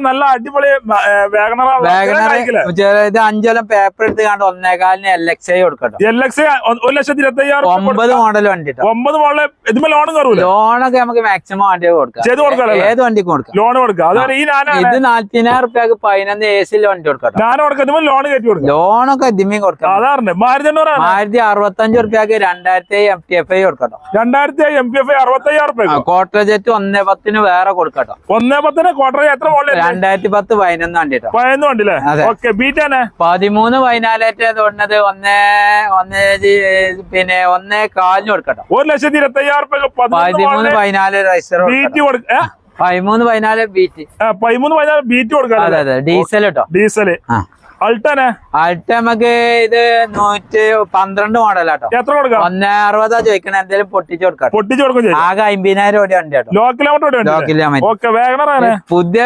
നല്ല അടിപൊളി ഇത് 5 കൊല്ലം പേപ്പർ എടുത്ത് കണ്ട് 1.25 LXI കൊടുക്കട്ടോ. 1,25,000 9 മോഡൽ വണ്ടി. 9 മോഡല് ഇതിപ്പോ ലോണും കയറൂല. ലോണൊക്കെ നമുക്ക് മാക്സിമം വണ്ടി കൊടുക്കാം. ഏത് വണ്ടിക്കും കൊടുക്കാം. ലോൺ കൊടുക്കാം. ഇത് 40,000 റുപ്യക്ക് 11 AC വണ്ടി കൊടുക്കാം. ലോൺ കയറ്റി കൊടുക്കാം. ലോണൊക്കെ ഇതിമേ കൊടുക്കാം. അതാണ് 1065 റുപ്യക്ക് 2000 MTFI കൊടുക്കട്ടോ. 2000 MTFI 65,000 റുപ്യ. ക്വാർട്ടർ ജെറ്റ് 1.10 വേറെ കൊടുക്കട്ടോ. 1.10 ക്വാർട്ടർ എത്ര മോഡൽ? 2010 11 വണ്ടി. 11 വണ്ടില്ലേ? 13 14 തോന്നുന്നത് 1 പിന്നെ 1.4 കൊടുക്കട്ടോ. 1,25,000 റുപ്യ. 13 14 റൈസർ 13 14 ബീറ്റ് 13 14 ബീറ്റ് കൊടുക്കാം. അതെ ഡീസൽ കേട്ടോ. ഡീസൽ അൾട്ട നമുക്ക് ഇത് 112 മോഡലാട്ടോ. എത്ര കൊടുക്കാം? 160 ചോദിക്കണേ. എന്തെങ്കിലും പൊട്ടിച്ചു കൊടുക്കാം. ആകെ 50,000 ഓടി വണ്ടി കേട്ടോ. ലോ കിലോമീറ്റർ പുതിയ